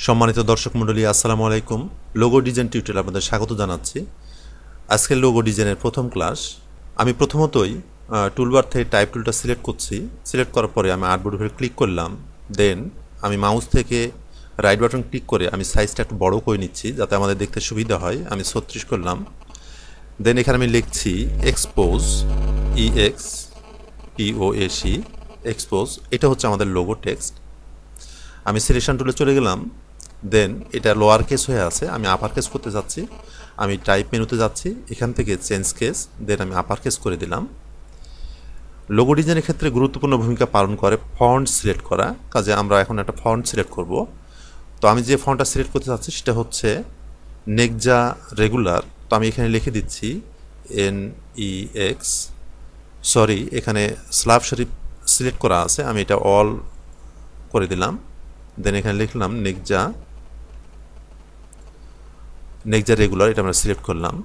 সম্মানিত দর্শক মণ্ডলী, আসসালামু আলাইকুম। লোগো ডিজাইন টিউটোরিয়ালে আপনাদের স্বাগত জানাচ্ছি। আজকের লোগো ডিজাইনের প্রথম ক্লাস। আমি প্রথমতই টুলবার থেকে টাইপ টুলটা সিলেক্ট করছি। সিলেক্ট করার পরে আমি আর্টবোর্ডের উপরে ক্লিক করলাম। দেন আমি মাউস থেকে রাইট বাটন ক্লিক করে আমি সাইজটা একটু বড় করে নিচ্ছি যাতে আমাদের দেখতে সুবিধা হয়। আমি 36 করলাম। দেন এখানে আমি লিখছি এক্সপোজ, EXPOSE, এক্সপোজ। এটা হচ্ছে আমাদের লোগো টেক্সট। আমি সিলেকশন টুলে চলে গেলাম। দেন এটা লোয়ার কেস হয়ে আছে, আমি আপার কেস করতে যাচ্ছি। আমি টাইপ মেনুতে যাচ্ছি, এখান থেকে চেঞ্জ কেস, দেন আমি আপার কেস করে দিলাম। লোগো ডিজাইনের ক্ষেত্রে গুরুত্বপূর্ণ ভূমিকা পালন করে ফন্ট সিলেক্ট করা। কাজে আমরা এখন একটা ফন্ট সিলেক্ট করব। তো আমি যে ফন্টটা সিলেক্ট করতে চাচ্ছি সেটা হচ্ছে নেকজা রেগুলার। তো আমি এখানে লিখে দিচ্ছি NEX, সরি এখানে স্ল্যাব শরীফ সিলেক্ট করা আছে, আমি এটা অল করে দিলাম। দেন এখানে লিখলাম নেকজা রেগুলার, এটা আমরা সিলেক্ট করলাম।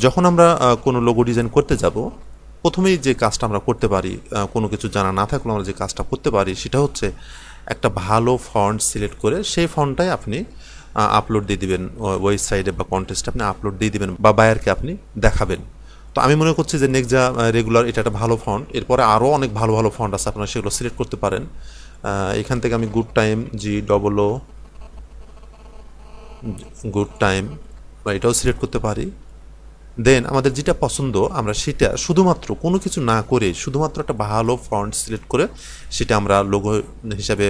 যখন আমরা কোনো লোগো ডিজাইন করতে যাব, প্রথমেই যে কাজটা আমরা করতে পারি, কোনো কিছু জানা না থাকলেও আমরা যে কাজটা করতে পারি সেটা হচ্ছে একটা ভালো ফন্ট সিলেক্ট করে সেই ফন্টটাই আপনি আপলোড দিয়ে দিবেন ওয়েবসাইটে বা কন্টেস্টে আপনি আপলোড দিয়ে দিবেন বা বায়ারকে আপনি দেখাবেন। তো আমি মনে করছি যে নেকজা রেগুলার এটা একটা ভালো ফন্ট। এরপরে আরও অনেক ভালো ভালো ফন্ট আছে, আপনারা সেগুলো সিলেক্ট করতে পারেন। এখান থেকে আমি গুড টাইম বা এটাও সিলেক্ট করতে পারি। দেন আমাদের যেটা পছন্দ আমরা সেটা শুধুমাত্র কোনো কিছু না করে শুধুমাত্র একটা ভালো ফন্ট সিলেক্ট করে সেটা আমরা লোগো হিসাবে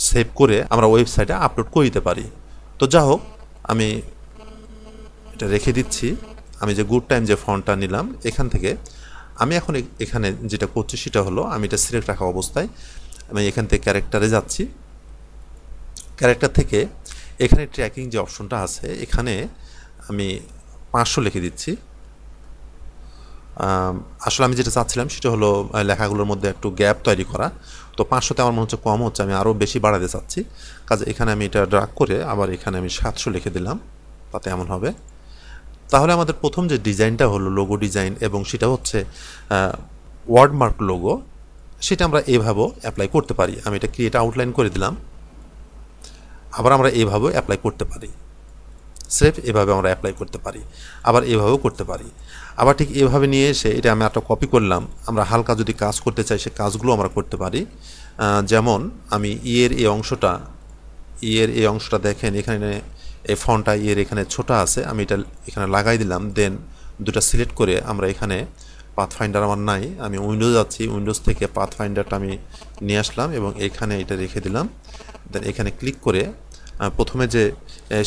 সেভ করে আমরা ওয়েবসাইটে আপলোড করে দিতে পারি। তো যা হোক, আমি এটা রেখে দিচ্ছি। আমি যে গুড টাইম যে ফন্টটা নিলাম, এখান থেকে আমি এখন এখানে যেটা করছি সেটা হলো আমি এটা সিলেক্ট রাখা অবস্থায় আমি এখান থেকে ক্যারেক্টারে যাচ্ছি। ক্যারেক্টার থেকে এখানে ট্র্যাকিং যে অপশনটা আছে এখানে আমি 500 লিখে দিচ্ছি। আসলে আমি যেটা চাচ্ছিলাম সেটা হলো লেখাগুলোর মধ্যে একটু গ্যাপ তৈরি করা। তো 500তে আমার মনে হচ্ছে কম হচ্ছে, আমি আরও বেশি বাড়াতে চাচ্ছি। কাজে এখানে আমি এটা ড্রাগ করে আবার এখানে আমি 700 লিখে দিলাম, তাতে এমন হবে। তাহলে আমাদের প্রথম যে ডিজাইনটা হলো লোগো ডিজাইন, এবং সেটা হচ্ছে ওয়ার্ডমার্ক লোগো, সেটা আমরা এভাবেও অ্যাপ্লাই করতে পারি। আমি এটা ক্রিয়েট আউটলাইন করে দিলাম। আবার আমরা এভাবেও অ্যাপ্লাই করতে পারি, স্রেফ এভাবে আমরা অ্যাপ্লাই করতে পারি, আবার এভাবেও করতে পারি। আবার ঠিক এভাবে নিয়ে এসে এটা আমি একটা কপি করলাম। আমরা হালকা যদি কাজ করতে চাই সে কাজগুলো আমরা করতে পারি। যেমন আমি ইয়ের এই অংশটা দেখেন, এখানে এই ফন্টটা ইয়ের এখানে ছোট আছে, আমি এটা এখানে লাগাই দিলাম। দেন দুটা সিলেক্ট করে আমরা এখানে পাথফাইন্ডার আমার নাই, আমি উইন্ডোজ যাচ্ছি, উইন্ডোজ থেকে পাথফাইন্ডারটা আমি নিয়ে আসলাম এবং এখানে এটা রেখে দিলাম। দেন এখানে ক্লিক করে প্রথমে যে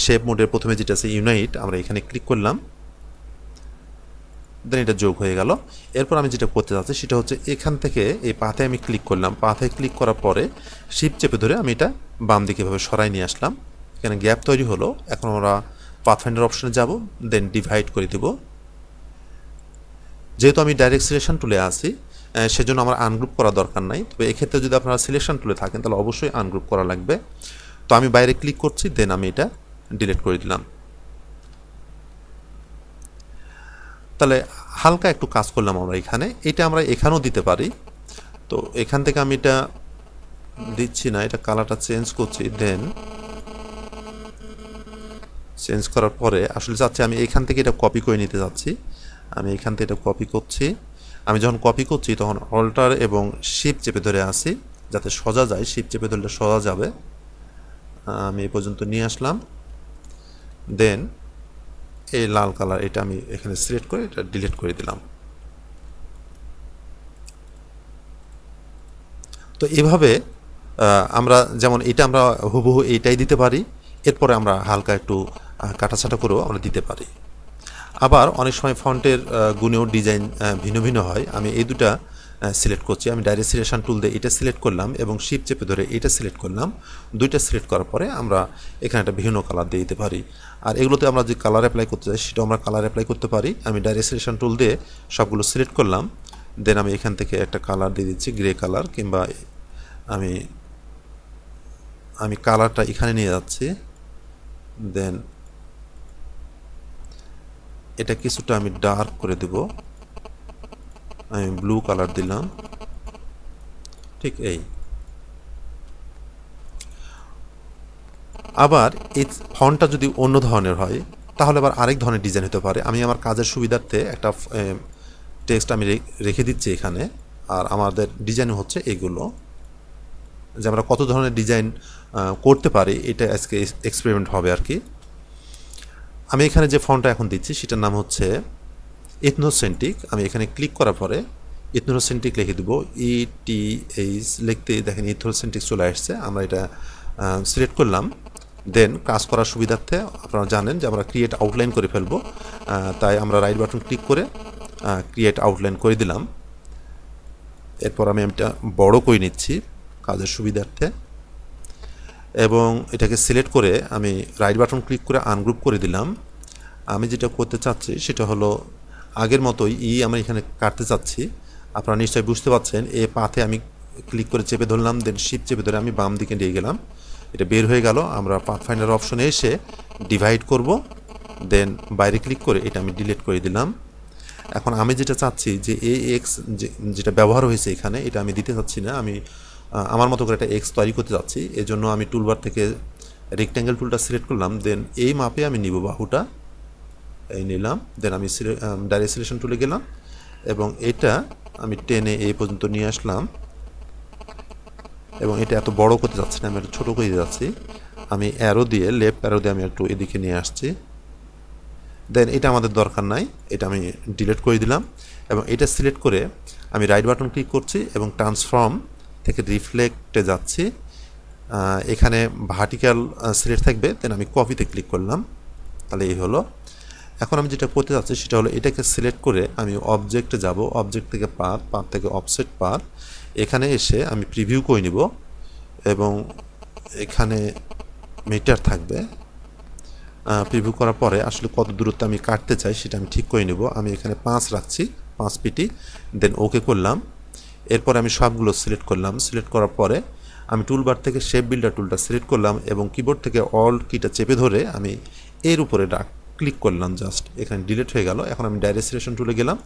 শেপ মোডের প্রথমে যেটা আছে ইউনাইট, আমরা এখানে ক্লিক করলাম। দেন এটা যোগ হয়ে গেল। এরপর আমি যেটা করতে চাচ্ছি সেটা হচ্ছে এখান থেকে এই পাথে আমি ক্লিক করলাম। পাথে ক্লিক করার পরে শিফট চেপে ধরে আমি এটা বাম দিকে এভাবে সরাই নিয়ে আসলাম। এখানে গ্যাপ তৈরি হলো। এখন আমরা পাথফাইন্ডার অপশনে যাব, দেন ডিভাইড করে দেব। যেহেতু আমি ডাইরেক্ট সিলেকশন টুলে আছি সেজন্য আমার আনগ্রুপ করা দরকার নাই। তবে এক্ষেত্রে যদি আপনারা সিলেকশন টুলে থাকেন তাহলে অবশ্যই আনগ্রুপ করা লাগবে। তো আমি বাইরে ক্লিক করছি, দেন আমি এটা ডিলিট করে দিলাম। তাহলে হালকা একটু কাজ করলাম আমরা এখানে, এটা আমরা এখানেও দিতে পারি। তো এখান থেকে আমি এটা দিচ্ছি না, এটা কালারটা চেঞ্জ করছি। দেন চেঞ্জ করার পরে আসলে চাচ্ছি আমি এখান থেকে এটা কপি করে নিতে যাচ্ছি। আমি এখান থেকে এটা কপি করছি। আমি যখন কপি করছি তখন অল্টার এবং শিফট চেপে ধরে আসি যাতে সোজা যায়। শিফট চেপে ধরলে সোজা যাবে। আমি এই পর্যন্ত নিয়ে আসলাম। দেন এই লাল কালার এটা আমি এখানে সিলেক্ট করে এটা ডিলিট করে দিলাম। তো এভাবে আমরা যেমন এটা আমরা হুবহু এইটাই দিতে পারি, এরপরে আমরা হালকা একটু কাটাছাটা করেও আমরা দিতে পারি। আবার অনেক সময় ফন্টের গুণেও ডিজাইন ভিন্ন ভিন্ন হয়। আমি এই দুটা সিলেক্ট করছি। আমি ডাইরেক্ট সিলেকশন টুল দিয়ে এটা সিলেক্ট করলাম এবং শিফট চেপে ধরে এটা সিলেক্ট করলাম। দুইটা সিলেক্ট করার পরে আমরা এখানে একটা ভিন্ন কালার দিয়ে দিতে পারি। আর এগুলোতে আমরা যে কালার অ্যাপ্লাই করতে চাই সেটাও আমরা কালার অ্যাপ্লাই করতে পারি। আমি ডাইরেক্ট সিলেকশন টুল দিয়ে সবগুলো সিলেক্ট করলাম। দেন আমি এখান থেকে একটা কালার দিয়ে দিচ্ছি, গ্রে কালার, কিংবা আমি কালারটা এখানে নিয়ে যাচ্ছি। দেন এটা কিছুটা আমি ডার্ক করে দেব। আমি ব্লু কালার দিলাম, ঠিক এই। আবার এই ফন্টটা যদি অন্য ধরনের হয় তাহলে আবার আরেক ধরনের ডিজাইন হতে পারে। আমি আমার কাজের সুবিধার্থে একটা টেক্সট আমি রেখে দিচ্ছি এখানে। আর আমাদের ডিজাইন হচ্ছে এগুলো, যে আমরা কত ধরনের ডিজাইন করতে পারি এটা আজকে এক্সপেরিমেন্ট হবে আর কি। আমি এখানে যে ফন্টটা এখন দিচ্ছি সেটার নাম হচ্ছে ইথনোসেন্ট্রিক। আমি এখানে ক্লিক করার পরে ইথনোসেন্ট্রিক লিখে দেবো, ETH লিখতে দেখেন ইথনোসেন্ট্রিক চলে আসছে। আমরা এটা সিলেক্ট করলাম। দেন কাজ করার সুবিধার্থে আপনারা জানেন যে আমরা ক্রিয়েট আউটলাইন করে ফেলবো, তাই আমরা রাইট বাটন ক্লিক করে ক্রিয়েট আউটলাইন করে দিলাম। এরপর আমি এটা বড় করে নিচ্ছি কাজের সুবিধার্থে, এবং এটাকে সিলেক্ট করে আমি রাইট বাটন ক্লিক করে আনগ্রুপ করে দিলাম। আমি যেটা করতে চাচ্ছি সেটা হলো আগের মতোই আমরা এখানে কাটতে চাচ্ছি। আপনারা নিশ্চয়ই বুঝতে পারছেন, পাথে আমি ক্লিক করে চেপে ধরলাম, দেন শিফট চেপে ধরে আমি বাম দিকে নিয়ে গেলাম, এটা বের হয়ে গেল। আমরা পাথ ফাইন্ডার অপশনে এসে ডিভাইড করব, দেন বাইরে ক্লিক করে এটা আমি ডিলিট করে দিলাম। এখন আমি যেটা চাচ্ছি যে এক্স যেটা ব্যবহার হয়েছে এখানে, এটা আমি দিতে চাচ্ছি না। আমি আমার মতো করে একটা এক্স তৈরি করতে চাচ্ছি। এজন্য আমি টুলবার থেকে রেক্ট্যাঙ্গেল টুলটা সিলেক্ট করলাম, দেন এই মাপে আমি নিব বাহুটা, এই নিলাম। দেন আমি ডাইরেক্ট সিলেকশন টুলে গেলাম এবং এটা আমি টেনে এই পর্যন্ত নিয়ে আসলাম, এবং এটা এত বড় করতে যাচ্ছি না, আমি একটু ছোটো করে যাচ্ছি। আমি অ্যারো দিয়ে লেফট অ্যারো দিয়ে আমি একটু এদিকে নিয়ে আসছি। দেন এটা আমাদের দরকার নাই, এটা আমি ডিলিট করে দিলাম। এবং এটা সিলেক্ট করে আমি রাইট বাটন ক্লিক করছি এবং ট্রান্সফর্ম থেকে রিফ্লেক্টে যাচ্ছি। এখানে ভার্টিক্যাল সিলেক্ট থাকবে, দেন আমি কপিতে ক্লিক করলাম, তাহলে এই হলো। এখন আমি যেটা করতে যাচ্ছি সেটা হলো এটাকে সিলেক্ট করে আমি অবজেক্টে যাব, অবজেক্ট থেকে পাথ থেকে অফসেট পাথ, এখানে এসে আমি প্রিভিউ করে নিব এবং এখানে মিটার থাকবে। প্রিভিউ করার পরে আসলে কত দূরত্ব আমি কাটতে চাই সেটা আমি ঠিক করে নেব। আমি এখানে 5 রাখছি, 5 পিটি, দেন ওকে করলাম। এরপর আমি সবগুলো সিলেক্ট করলাম। সিলেক্ট করার পরে আমি টুলবার থেকে শেপ বিল্ডার টুলটা সিলেক্ট করলাম এবং কিবোর্ড থেকে অল্ট কিটা চেপে ধরে আমি এর উপরে ক্লিক করলাম, জাস্ট এখানে ডিলিট হয়ে গেল। এখন আমি ডাইরেক্ট সিলেকশন টুলে গেলাম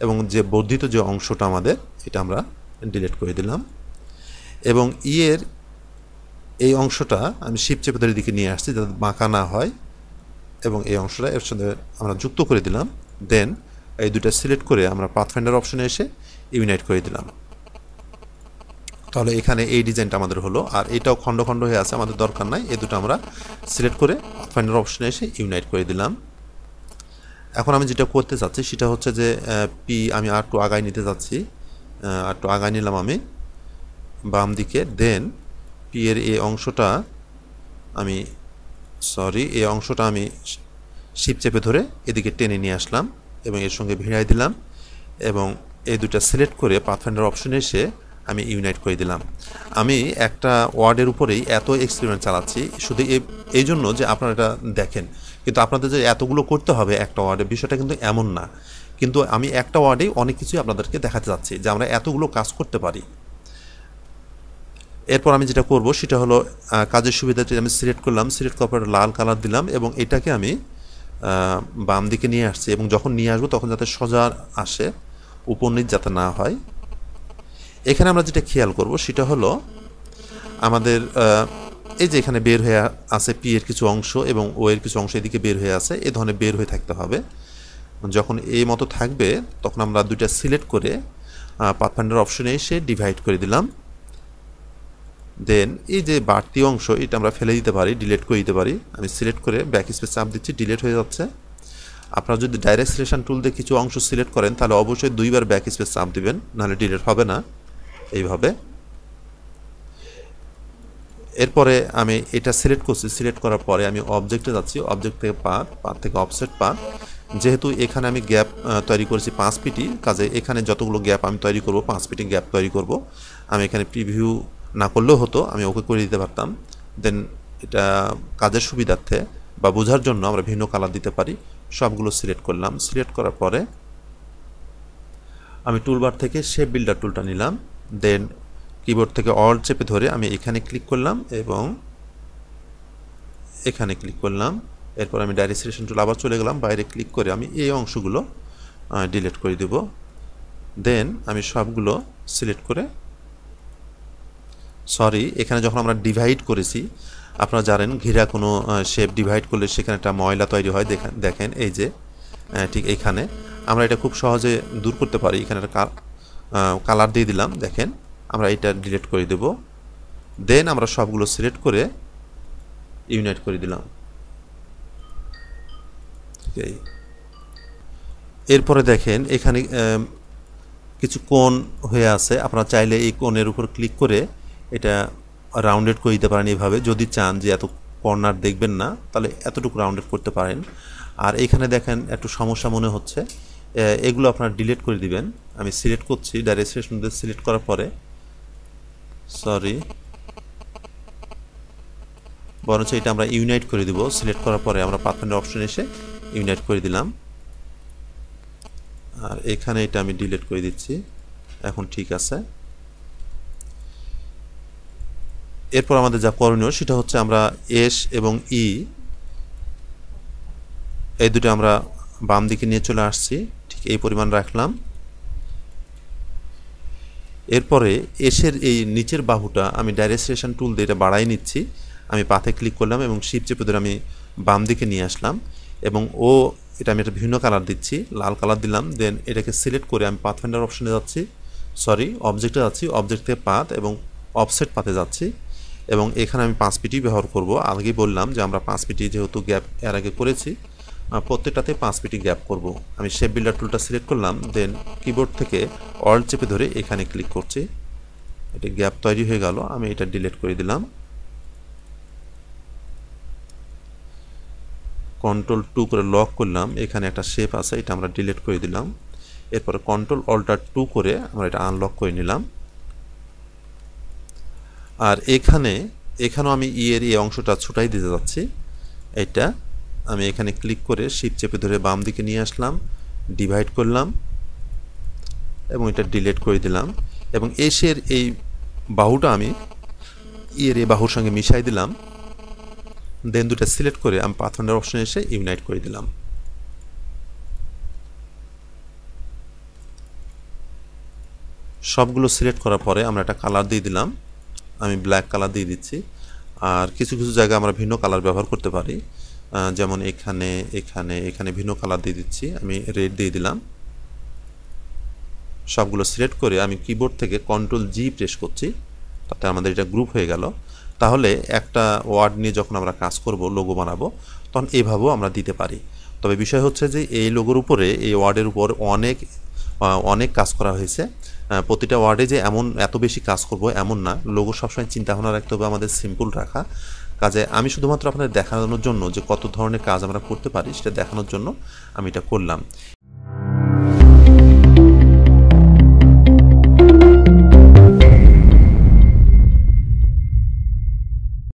এবং যে বর্ধিত যে অংশটা আমাদের, এটা আমরা ডিলিট করে দিলাম। এবং এর এই অংশটা আমি শিফট চেপে ধরে দিকে নিয়ে আসছি যাতে বাঁকা না হয়, এবং এই অংশটা এর সাথে আমরা যুক্ত করে দিলাম। দেন এই দুটো সিলেক্ট করে আমরা পাথফাইন্ডার অপশনে এসে ইউনাইট করে দিলাম। তাহলে এখানে এই ডিজাইনটা আমাদের হলো। আর এটাও খণ্ড খণ্ড হয়ে আছে, আমাদের দরকার নাই। এই দুটো আমরা সিলেক্ট করে পাথফাইন্ডার অপশনে এসে ইউনাইট করে দিলাম। এখন আমি যেটা করতে চাচ্ছি সেটা হচ্ছে যে আমি আর একটু আগায় নিতে চাচ্ছি, আর একটু আগায় নিলাম আমি বাম দিকে। দেন এর এই অংশটা আমি এই অংশটা আমি শিফট চেপে ধরে এদিকে টেনে নিয়ে আসলাম এবং এর সঙ্গে ভিড়াই দিলাম, এবং এই দুটা সিলেক্ট করে পাথফাইন্ডার অপশনে এসে আমি ইউনাইট করে দিলাম। আমি একটা ওয়ার্ডের উপরেই এত এক্সপেরিমেন্ট চালাচ্ছি শুধু এই জন্য যে আপনারা এটা দেখেন, কিন্তু আপনাদের যে এতগুলো করতে হবে একটা ওয়ার্ডে, বিষয়টা কিন্তু এমন না। কিন্তু আমি একটা ওয়ার্ডেই অনেক কিছুই আপনাদেরকে দেখাতে যাচ্ছি যে আমরা এতগুলো কাজ করতে পারি। এরপর আমি যেটা করব সেটা হলো কাজের সুবিধাটি আমি সিলেক্ট করলাম, সিলেক্ট করার পর লাল কালার দিলাম এবং এটাকে আমি বাম দিকে নিয়ে আসছি, এবং যখন নিয়ে আসবো তখন যাতে সোজা আসে, উপর নিচ যাতে না হয়। এখানে আমরা যেটা খেয়াল করব সেটা হলো আমাদের এই যে এখানে বের হয়ে আছে পি এর কিছু অংশ এবং ও এর কিছু অংশ এদিকে বের হয়ে আছে, এই ধরনের বের হয়ে থাকতে হবে। যখন এই মতো থাকবে তখন আমরা দুইটা সিলেক্ট করে পাথফাইন্ডার অপশনে এসে ডিভাইড করে দিলাম। দেন এই যে বাড়তি অংশ এটা আমরা ফেলে দিতে পারি, ডিলিট করে দিতে পারি। আমি সিলেক্ট করে ব্যাক স্পেস চাপ দিচ্ছি, ডিলিট হয়ে যাচ্ছে। আপনারা যদি ডাইরেক্ট সিলেকশন টুল দিয়ে কিছু অংশ সিলেক্ট করেন তাহলে অবশ্যই 2বার ব্যাক স্পেস চাপ দিবেন, নাহলে ডিলিট হবে না। এইভাবে এরপরে আমি এটা সিলেক্ট করছি, সিলেক্ট করার পরে আমি অবজেক্টে যাচ্ছি, অবজেক্ট থেকে পাথ থেকে অফসেট পাথ। যেহেতু এখানে আমি গ্যাপ তৈরি করেছি 5 পিটি, কাজে এখানে যতগুলো গ্যাপ আমি তৈরি করব 5 পিটি গ্যাপ তৈরি করব। আমি এখানে প্রিভিউ না করলেও হতো, আমি ওকে করে দিতে পারতাম। দেন এটা কাজের সুবিধার্থে বা বোঝার জন্য আমরা ভিন্ন কালার দিতে পারি। সবগুলো সিলেক্ট করলাম। সিলেক্ট করার পরে আমি টুলবার থেকে শেপ বিল্ডার টুলটা নিলাম, দেন কিবোর্ড থেকে অল্ট চেপে ধরে আমি এখানে ক্লিক করলাম এবং এখানে ক্লিক করলাম। এরপর আমি ডাইরেক্ট সিলেকশন টুল আবার চলে গেলাম, বাইরে ক্লিক করে আমি এই অংশগুলো ডিলিট করে দেব। দেন আমি সবগুলো সিলেক্ট করে সরি, এখানে যখন আমরা ডিভাইড করেছি, আপনারা জানেন ঘিরা কোনো শেপ ডিভাইড করলে সেখানে একটা ময়লা তৈরি হয়। দেখেন এই যে ঠিক এইখানে আমরা এটা খুব সহজে দূর করতে পারি। এখানে একটা কালার দিয়ে দিলাম, দেখেন আমরা এটা ডিলিট করে দেব। দেন আমরা সবগুলো সিলেক্ট করে ইউনাইট করে দিলাম। এরপরে দেখেন এখানে কিছু কোণ হয়ে আছে। আপনারা চাইলে এই কোণের উপর ক্লিক করে এটা রাউন্ডেড করে দিতে পারেন এইভাবে। যদি চান যে এত কর্নার দেখবেন না, তাহলে এতটুকু রাউন্ডেড করতে পারেন। আর এখানে দেখেন একটু সমস্যা মনে হচ্ছে, এগুলো আপনারা ডিলিট করে দিবেন। আমি সিলেক্ট করছি, ডাইরেক্ট সিলেকশন দিয়ে সিলেক্ট করার পরে, সরি, বরঞ্চ এটা আমরা ইউনাইট করে দিব। সিলেক্ট করার পরে আমরা পাথফাইন্ডার অপশনে এসে ইউনাইট করে দিলাম। আর এখানে এটা আমি ডিলিট করে দিচ্ছি। এখন ঠিক আছে। এরপর আমাদের যা করণীয় সেটা হচ্ছে আমরা এস এবং ই এই দুটো আমরা বাম দিকে নিয়ে চলে আসছি, ঠিক এই পরিমাণ রাখলাম। এরপরে এসের এই নিচের বাহুটা আমি ডাইরেক্ট সিলেকশন টুল দিয়ে এটা বাড়াই নিচ্ছি। আমি পাথে ক্লিক করলাম এবং শিফট চেপে ধরে আমি বাম দিকে নিয়ে আসলাম এবং এটা আমি একটা ভিন্ন কালার দিচ্ছি, লাল কালার দিলাম। দেন এটাকে সিলেক্ট করে আমি পাথফাইন্ডার অপশনে যাচ্ছি, সরি অবজেক্টে যাচ্ছি, অবজেক্ট থেকে পাথ এবং অফসেট পাথে যাচ্ছি এবং এখানে আমি 5 পিটি ব্যবহার করব। আগেই বললাম যে আমরা 5 পিটি যেহেতু গ্যাপ এর আগে করেছি, প্রত্যেকটাতে 5 পিটি গ্যাপ করব। আমি শেপ বিল্ডার টুলটা সিলেক্ট করলাম, দেন কিবোর্ড থেকে অল্ট চেপে ধরে এখানে ক্লিক করছি। এটা গ্যাপ তৈরি হয়ে গেল, আমি এটা ডিলিট করে দিলাম। কন্ট্রোল 2 করে লক করলাম, এখানে একটা শেপ আছে, এটা আমরা ডিলিট করে দিলাম। এরপরে কন্ট্রোল অল্টার 2 করে আমরা এটা আনলক করে নিলাম। আর এখানেও আমি এর এই অংশটা ছুটাই দিতে যাচ্ছি। এটা আমি এখানে ক্লিক করে শিফট চেপে ধরে বাম দিকে নিয়ে আসলাম, ডিভাইড করলাম এবং এটা ডিলিট করে দিলাম এবং এসের এই বাহুটা আমি এর এই বাহুর সঙ্গে মিশাই দিলাম। দেন দুটো সিলেক্ট করে আমি পাথফাইন্ডার অপশনে এসে ইউনাইট করে দিলাম। সবগুলো সিলেক্ট করার পরে আমরা একটা কালার দিয়ে দিলাম, আমি ব্ল্যাক কালার দিয়ে দিচ্ছি। আর কিছু কিছু জায়গায় আমরা ভিন্ন কালার ব্যবহার করতে পারি, যেমন এখানে এখানে এখানে ভিন্ন কালার দিয়ে দিচ্ছি, আমি রেড দিয়ে দিলাম। সবগুলো সিলেক্ট করে আমি কিবোর্ড থেকে কন্ট্রোল জি প্রেস করছি, তাতে আমাদের এটা গ্রুপ হয়ে গেল। তাহলে একটা ওয়ার্ড নিয়ে যখন আমরা কাজ করব, লোগো বানাবো, তখন এইভাবেও আমরা দিতে পারি। তবে বিষয় হচ্ছে যে এই লোগোর উপরে, এই ওয়ার্ডের উপর অনেক কাজ করা হয়েছে। প্রতিটা ওয়ার্ডে যে এত বেশি কাজ করব এমন না। লোগো সবসময় চিন্তা ভাবনা রাখতে হবে আমাদের সিম্পল রাখা। কাজে আমি শুধুমাত্র আপনাদের দেখানোর জন্য যে কত ধরনের কাজ আমরা করতে পারি সেটা দেখানোর জন্য আমি এটা করলাম।